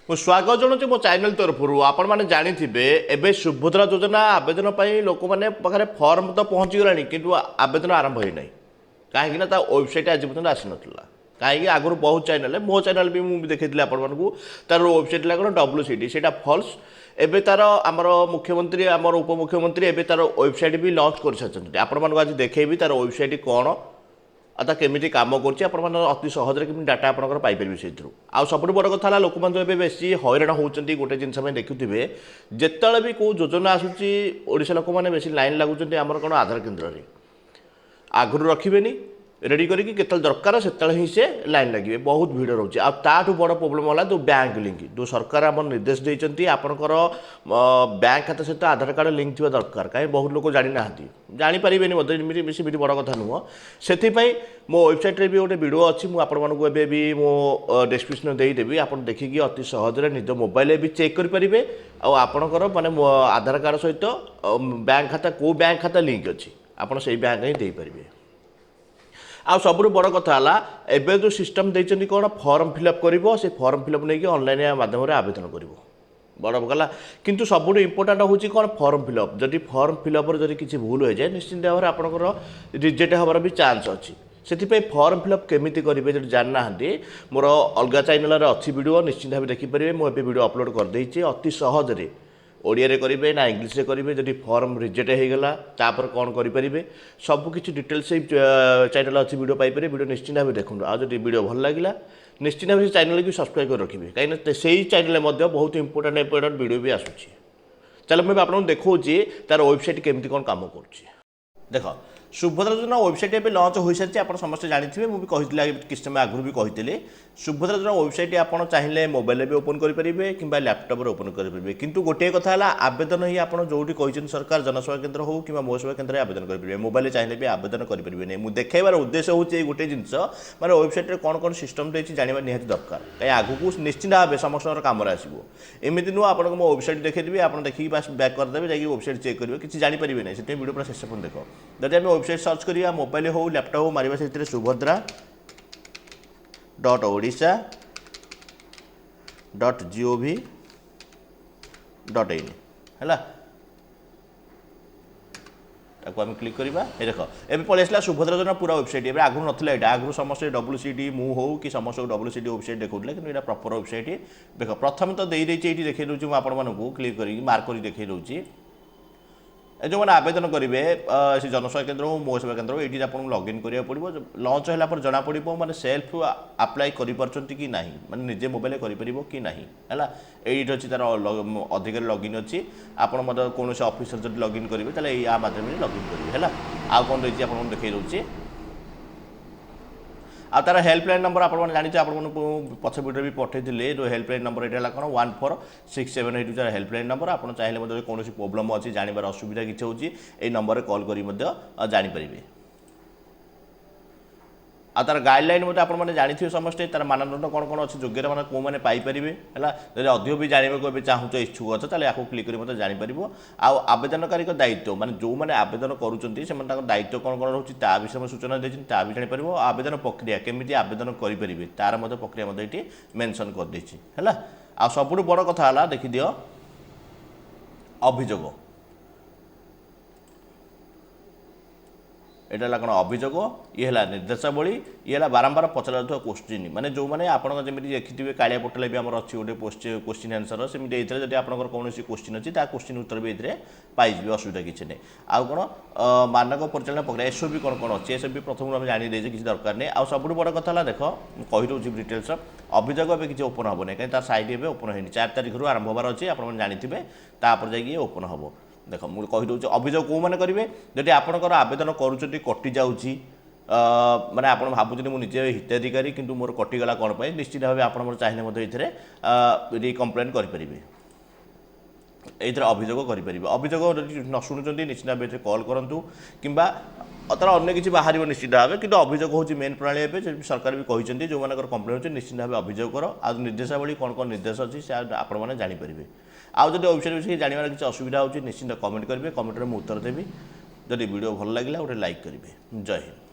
ମୁଁ ସ୍ୱାଗତ ଜଣାଉଛି ମୋ ଚ୍ୟାନେଲ ତରଫରୁ। ଆପଣମାନେ ଜାଣିଥିବେ ଏବେ ସୁଭଦ୍ରା ଯୋଜନା ଆବେଦନ ପାଇଁ ଲୋକମାନେ ପାଖରେ ଫର୍ମ ତ ପହଞ୍ଚିଗଲାଣି, କିନ୍ତୁ ଆବେଦନ ଆରମ୍ଭ ହୋଇନାହିଁ। କାହିଁକିନା ତା ୱେବସାଇଟ୍ ଆଜି ପର୍ଯ୍ୟନ୍ତ ଆସିନଥିଲା। କାହିଁକି ଆଗରୁ ବହୁତ ଚ୍ୟାନେଲ, ମୋ ଚ୍ୟାନେଲ ବି ମୁଁ ଦେଖାଇଥିଲି ଆପଣମାନଙ୍କୁ, ତାର ୱେବସାଇଟ୍ ହେଲା କ'ଣ WCD, ସେଇଟା ଫଲ୍ସ। ଏବେ ତାର ଆମର ମୁଖ୍ୟମନ୍ତ୍ରୀ, ଆମର ଉପମୁଖ୍ୟମନ୍ତ୍ରୀ ଏବେ ତାର ୱେବସାଇଟ୍ ବି ଲଞ୍ଚ କରିସାରିଛନ୍ତି। ଆପଣମାନଙ୍କୁ ଆଜି ଦେଖେଇବି ତାର ୱେବସାଇଟ୍ କ'ଣ, ଆଉ ତା କେମିତି କାମ କରୁଛି, ଆପଣମାନେ ଅତି ସହଜରେ କେମିତି ଡାଟା ଆପଣଙ୍କର ପାଇପାରିବେ ସେଇଥିରୁ। ଆଉ ସବୁଠୁ ବଡ଼ କଥା ହେଲା, ଲୋକମାନେ ଏବେ ବେଶୀ ହଇରାଣ ହେଉଛନ୍ତି। ଗୋଟେ ଜିନିଷ ପାଇଁ ଦେଖୁଥିବେ, ଯେତେବେଳେ ବି କେଉଁ ଯୋଜନା ଆସୁଛି ଓଡ଼ିଶା ଲୋକମାନେ ବେଶୀ ଲାଇନ୍ ଲାଗୁଛନ୍ତି ଆମର କ'ଣ ଆଧାର କେନ୍ଦ୍ରରେ। ଆଗରୁ ରଖିବେନି ରେଡ଼ି କରିକି, କେତେବେଳେ ଦରକାର ସେତେବେଳେ ହିଁ ସେ ଲାଇନ୍ ଲାଗିବେ, ବହୁତ ଭିଡ଼ ରହୁଛି। ଆଉ ତାଠୁ ବଡ଼ ପ୍ରୋବ୍ଲେମ୍ ହେଲା ଯେଉଁ ବ୍ୟାଙ୍କ ଲିଙ୍କ, ଯେଉଁ ସରକାର ଆମର ନିର୍ଦ୍ଦେଶ ଦେଇଛନ୍ତି ଆପଣଙ୍କର ବ୍ୟାଙ୍କ ଖାତା ସହିତ ଆଧାର କାର୍ଡ଼ ଲିଙ୍କ ଥିବା ଦରକାର। କାହିଁକି ବହୁତ ଲୋକ ଜାଣିନାହାନ୍ତି, ଜାଣିପାରିବେନି ମଧ୍ୟ, ଏମିତି ବେଶୀ ବଡ଼ କଥା ନୁହଁ। ସେଥିପାଇଁ ମୋ ୱେବସାଇଟ୍ରେ ବି ଗୋଟେ ଭିଡ଼ିଓ ଅଛି, ମୁଁ ଆପଣମାନଙ୍କୁ ଏବେ ବି ମୋ ଡେସ୍କ୍ରିପ୍ସନ୍ ଦେଇଦେବି। ଆପଣ ଦେଖିକି ଅତି ସହଜରେ ନିଜ ମୋବାଇଲରେ ବି ଚେକ୍ କରିପାରିବେ। ଆଉ ଆପଣଙ୍କର ମାନେ ଆଧାର କାର୍ଡ଼ ସହିତ ବ୍ୟାଙ୍କ ଖାତା, କେଉଁ ବ୍ୟାଙ୍କ ଖାତା ଲିଙ୍କ ଅଛି, ଆପଣ ସେଇ ବ୍ୟାଙ୍କ ହିଁ ଦେଇପାରିବେ। ଆଉ ସବୁଠୁ ବଡ଼ କଥା ହେଲା, ଏବେ ଯେଉଁ ସିଷ୍ଟମ୍ ଦେଇଛନ୍ତି କ'ଣ, ଫର୍ମ ଫିଲ୍ଅପ୍ କରିବ, ସେ ଫର୍ମ ଫିଲ୍ଅପ୍ ନେଇକି ଅନଲାଇନ୍ ମାଧ୍ୟମରେ ଆବେଦନ କରିବ। ବଡ଼ ଗଲା। କିନ୍ତୁ ସବୁଠୁ ଇମ୍ପୋର୍ଟାଣ୍ଟ ହେଉଛି କ'ଣ, ଫର୍ମ ଫିଲ୍ଅପ୍। ଯଦି ଫର୍ମ ଫିଲ୍ଅପ୍ରେ ଯଦି କିଛି ଭୁଲ ହୋଇଯାଏ, ନିଶ୍ଚିନ୍ତ ଭାବରେ ଆପଣଙ୍କର ରିଜେକ୍ଟ ହେବାର ବି ଚାନ୍ସ ଅଛି। ସେଥିପାଇଁ ଫର୍ମ ଫିଲ୍ଅପ୍ କେମିତି କରିବେ ଯଦି ଜାଣିନାହାନ୍ତି, ମୋର ଅଲଗା ଚ୍ୟାନେଲରେ ଅଛି ଭିଡ଼ିଓ, ନିଶ୍ଚିନ୍ତ ଭାବେ ଦେଖିପାରିବେ। ମୁଁ ଏବେ ଭିଡ଼ିଓ ଅପଲୋଡ଼ କରିଦେଇଛି। ଅତି ସହଜରେ ଓଡ଼ିଆରେ କରିବେ ନା ଇଂଲିଶରେ କରିବେ, ଯଦି ଫର୍ମ ରିଜେକ୍ଟ ହୋଇଗଲା ତାପରେ କ'ଣ କରିପାରିବେ, ସବୁକିଛି ଡିଟେଲ୍ସ ସେଇ ଚ୍ୟାନେଲ ଅଛି, ଭିଡ଼ିଓ ପାଇପାରିବେ। ଭିଡ଼ିଓ ନିଶ୍ଚିନ୍ତ ଭାବେ ଦେଖନ୍ତୁ। ଆଉ ଯଦି ଭିଡ଼ିଓ ଭଲ ଲାଗିଲା, ନିଶ୍ଚିନ୍ତ ଭାବେ ଚ୍ୟାନେଲକୁ ସବସ୍କ୍ରାଇବ୍ କରି ରଖିବେ, କାହିଁକିନା ସେଇ ଚ୍ୟାନେଲରେ ମଧ୍ୟ ବହୁତ ଇମ୍ପୋର୍ଟାଣ୍ଟ ଭିଡ଼ିଓ ବି ଆସୁଛି। ଚାଲ ମୁଁ ଆପଣଙ୍କୁ ଦେଖାଉଛି ତାର ୱେବସାଇଟ୍ କେମିତି କ'ଣ କାମ କରୁଛି। ଦେଖ, ସୁଭଦ୍ରା ଯୋଜନା ୱେବସାଇଟ୍ ଏବେ ଲଞ୍ଚ ହୋଇସାରିଛି, ଆପଣ ସମସ୍ତେ ଜାଣିଥିବେ। ମୁଁ ବି କହିଥିଲି କିଛି ସମୟ ଆଗରୁ ବି କହିଥିଲି। ସୁଭଦ୍ରା ଯୋଜନା ୱେବସାଇଟ୍ ଆପଣ ଚାହିଁଲେ ମୋବାଇଲରେ ବି ଓପନ୍ କରିପାରିବେ କିମ୍ବା ଲ୍ୟାପଟପ୍ରେ ଓପନ୍ କରିପାରିବେ। କିନ୍ତୁ ଗୋଟିଏ କଥା ହେଲା, ଆବେଦନ ହିଁ ଆପଣ ଯେଉଁଠି କହିଛନ୍ତି ସରକାର, ଜନସେବା କେନ୍ଦ୍ର ହେଉ କିମ୍ବା ମୋ ସେବା କେନ୍ଦ୍ରରେ ଆବେଦନ କରିପାରିବେ। ମୋବାଇଲରେ ଚାହିଁଲେ ବି ଆବେଦନ କରିପାରିବେ ନାହିଁ। ମୁଁ ଦେଖାଇବାର ଉଦ୍ଦେଶ୍ୟ ହେଉଛି ଏଇ ଗୋଟେ ଜିନିଷ, ମାନେ ୱେବସାଇଟ୍ରେ କ'ଣ କ'ଣ ସିଷ୍ଟମ୍ ଦେଇଛି ଜାଣିବା ନିହାତି ଦରକାର। କାହିଁ ଆଗକୁ ନିଶ୍ଚିନ୍ତ ଭାବେ ସମସ୍ତଙ୍କର କାମରେ ଆସିବ। ଏମିତି ନୁହଁ ଆପଣଙ୍କୁ ମୋ ୱେବସାଇଟ୍ ଦେଖାଇଦେବି, ଆପଣ ଦେଖିକି ବାସ୍ ବ୍ୟାକ୍ କରିଦେବେ, ଯାଇକି ୱେବସାଇଟ୍ ଚେକ୍ କରିବେ, କିଛି ଜାଣିପାରିବେ ନାହିଁ। ସେଥିପାଇଁ ଭିଡ଼ିଓ ପୁରା ଶେଷ ପର୍ଯ୍ୟନ୍ତ ଦେଖ। ଯଦି ଆମେ ୱେବସାଇଟ୍ ସର୍ଚ୍ଚ କରିବା, ମୋବାଇଲ ହେଉ ଲ୍ୟାପଟପ୍ ହେଉ, ମାରିବା ସେଥିରେ subhadra.odisha.gov.in ହେଲା, ତାକୁ ଆମେ କ୍ଲିକ୍ କରିବା। ଏ ଦେଖ, ଏବେ ପଳେଇ ଆସିଲା ସୁଭଦ୍ରା ଯୋଜନା ପୁରା ୱେବସାଇଟ୍। ଏବେ ଆଗରୁ ନଥିଲା ଏଇଟା, ଆଗରୁ ସମସ୍ତେ WCD ମୁଁ ହେଉ କି ସମସ୍ତଙ୍କୁ WCD ୱେବସାଇଟ୍ ଦେଖାଉଥିଲେ, କିନ୍ତୁ ଏଇଟା ପ୍ରପର ୱେବସାଇଟ୍। ଦେଖ, ପ୍ରଥମେ ତ ଦେଇଦେଇଛି, ଏଇଠି ଦେଖାଇ ଦେଉଛି, ମୁଁ ଆପଣମାନଙ୍କୁ କ୍ଲିକ୍ କରିକି ମାର୍କ କରି ଦେଖାଇ ଦେଉଛି। ଯେଉଁମାନେ ଆବେଦନ କରିବେ ସେ ଜନସେବା କେନ୍ଦ୍ର ହେଉ ମୋ ସେବା କେନ୍ଦ୍ର ହେଉ, ଏଇଠି ଆପଣଙ୍କୁ ଲଗ୍ଇନ୍ କରିବାକୁ ପଡ଼ିବ। ଲଞ୍ଚ ହେଲା ପରେ ଜଣାପଡ଼ିବ ମାନେ ସେଲ୍ଫ ଆପ୍ଲାଏ କରିପାରୁଛନ୍ତି କି ନାହିଁ, ମାନେ ନିଜେ ମୋବାଇଲରେ କରିପାରିବ କି ନାହିଁ ହେଲା। ଏଇଠି ଅଛି ତାର ଅଧିକାରୀ ଲଗ୍ଇନ୍ ଅଛି। ଆପଣ ମଧ୍ୟ କୌଣସି ଅଫିସର ଯଦି ଲଗ୍ଇନ୍ କରିବେ, ତାହେଲେ ଏଇ ମାଧ୍ୟମରେ ଲଗ୍ଇନ୍ କରିବେ ହେଲା। ଆଉ କ'ଣ ରହିଛି ଆପଣଙ୍କୁ ଦେଖାଇ ଦେଉଛି। ଆଉ ତାର ହେଲ୍ପଲାଇନ୍ ନମ୍ବର ଆପଣମାନେ ଜାଣିଥିବେ, ଆପଣମାନଙ୍କୁ ପଛ ଭିଡ଼ିଓରେ ବି ପଠାଇଥିଲେ। ଯେଉଁ ହେଲ୍ପଲାଇନ୍ ନମ୍ବର ଏଇଟା ହେଲା କ'ଣ, 14678 ହେଉଛି ତାର ହେଲ୍ପଲାଇନ୍ ନମ୍ବର। ଆପଣ ଚାହିଁଲେ ମଧ୍ୟ କୌଣସି ପ୍ରୋବ୍ଲେମ୍ ଅଛି, ଜାଣିବାର ଅସୁବିଧା କିଛି ହେଉଛି, ଏଇ ନମ୍ବରରେ କଲ୍ କରି ମଧ୍ୟ ଜାଣିପାରିବେ। ଆଉ ତାର ଗାଇଡ଼ଲାଇନ୍ ମଧ୍ୟ ଆପଣମାନେ ଜାଣିଥିବେ ସମସ୍ତେ, ତାର ମାନଦଣ୍ଡ କ'ଣ କ'ଣ ଅଛି, ଯୋଗ୍ୟତା ମାନେ କେଉଁମାନେ ପାଇପାରିବେ ହେଲା। ଯଦି ଅଧିକ ବି ଜାଣିବାକୁ ଏବେ ଚାହୁଁଛ, ଇଚ୍ଛୁକ ଅଛ, ତାହେଲେ ୟାକୁ କ୍ଲିକ୍ କରି ମଧ୍ୟ ଜାଣିପାରିବ। ଆଉ ଆବେଦନକାରୀଙ୍କ ଦାୟିତ୍ୱ, ମାନେ ଯେଉଁମାନେ ଆବେଦନ କରୁଛନ୍ତି ସେମାନେ ତାଙ୍କ ଦାୟିତ୍ୱ କ'ଣ କ'ଣ ରହୁଛି ତା ବିଷୟରେ ସୂଚନା ଦେଇଛନ୍ତି, ତା ବି ଜାଣିପାରିବ। ଆବେଦନ ପ୍ରକ୍ରିୟା କେମିତି ଆବେଦନ କରିପାରିବେ, ତାର ମଧ୍ୟ ପ୍ରକ୍ରିୟା ମଧ୍ୟ ଏଠି ମେନସନ୍ କରିଦେଇଛି ହେଲା। ଆଉ ସବୁଠୁ ବଡ଼ କଥା ହେଲା, ଦେଖିଦିଅ ଅଭିଯୋଗ। এটা ହେଲା କ'ଣ, ଅଭିଯୋଗ। ଇଏ ହେଲା ନିର୍ଦ୍ଦେଶାବଳୀ। ଇଏ ହେଲା ବାରମ୍ବାର ପଚରାଯାଉଥିବା କୋଶ୍ଚିନ୍, ମାନେ ଯେଉଁମାନେ ଆପଣଙ୍କ ଯେମିତି ଦେଖିଥିବେ କାଳିଆ ପୋର୍ଟାଲ ବି ଆମର ଅଛି ଗୋଟେ କୋଶ୍ଚିନ୍ ଆନ୍ସର, ସେମିତି ଏଇଥିରେ ଯଦି ଆପଣଙ୍କର କୌଣସି କୋଶ୍ଚିନ୍ ଅଛି, ତା କୋଶ୍ଚିନ୍ ଉତ୍ତର ବି ଏଥିରେ ପାଇଯିବେ, ଅସୁବିଧା କିଛି ନାହିଁ। ଆଉ କ'ଣ, ମାନକ ପରିଚାଳନା ପ୍ରକ୍ରିୟା, ଏସବୁ ବି କ'ଣ କ'ଣ ଅଛି, ଏସବୁ ବି ପ୍ରଥମରୁ ଆମେ ଜାଣିଦେଇଛେ, କିଛି ଦରକାର ନାହିଁ। ଆଉ ସବୁଠୁ ବଡ଼ କଥା ହେଲା, ଦେଖ ମୁଁ କହିଦେଉଛି ଡିଟେଲ୍ସ। ଅଭିଯୋଗ ଏବେ କିଛି ଓପନ୍ ହେବ ନାହିଁ, କାହିଁକି ତାର ସାଇଟ୍ ଏବେ ଓପନ୍ ହେଇନି। 4 ତାରିଖରୁ ଆରମ୍ଭ ହେବାର ଅଛି, ଆପଣମାନେ ଜାଣିଥିବେ। ତାପରେ ଯାଇକି ଓପନ୍ ହେବ। ଦେଖ, ମୁଁ କହିଦେଉଛି ଅଭିଯୋଗ କେଉଁମାନେ କରିବେ, ଯଦି ଆପଣଙ୍କର ଆବେଦନ କରୁଛନ୍ତି କଟିଯାଉଛି, ମାନେ ଆପଣ ଭାବୁଛନ୍ତି ମୁଁ ନିଜେ ହିତାଧିକାରୀ କିନ୍ତୁ ମୋର କଟିଗଲା କ'ଣ ପାଇଁ, ନିଶ୍ଚିତ ଭାବେ ଆପଣ ମୋର ଚାହିଁଲେ ମଧ୍ୟ ଏଥିରେ କମ୍ପ୍ଲେନ୍ କରିପାରିବେ, ଏଇଥିରେ ଅଭିଯୋଗ କରିପାରିବେ। ଅଭିଯୋଗ ଯଦି ନ ଶୁଣୁଛନ୍ତି, ନିଶ୍ଚିତ ଭାବେ ଏଥିରେ କଲ୍ କରନ୍ତୁ, କିମ୍ବା ତାର ଅନ୍ୟ କିଛି ବାହାରିବ ନିଶ୍ଚିତ ଭାବେ। କିନ୍ତୁ ଅଭିଯୋଗ ହେଉଛି ମେନ୍ ପ୍ରଣାଳୀ। ଏବେ ସରକାର ବି କହିଛନ୍ତି ଯେଉଁମାନଙ୍କର କମ୍ପ୍ଲେନ୍ ହେଉଛି ନିଶ୍ଚିତ ଭାବେ ଅଭିଯୋଗ କର। ଆଉ ନିର୍ଦ୍ଦେଶାବଳୀ କ'ଣ କ'ଣ ନିର୍ଦ୍ଦେଶ ଅଛି ସେ ଆପଣମାନେ ଜାଣିପାରିବେ। ଆଉ ଯଦି ୱେବସାଇଟ୍ ବିଷୟରେ ଜାଣିବାର କିଛି ଅସୁବିଧା ହେଉଛି, ନିଶ୍ଚିତ କମେଣ୍ଟ କରିବେ, କମେଣ୍ଟରେ ମୁଁ ଉତ୍ତର ଦେବି। ଯଦି ଭିଡ଼ିଓ ଭଲ ଲାଗିଲା ଗୋଟେ ଲାଇକ୍ କରିବେ। ଜୟ ହିନ୍ଦ।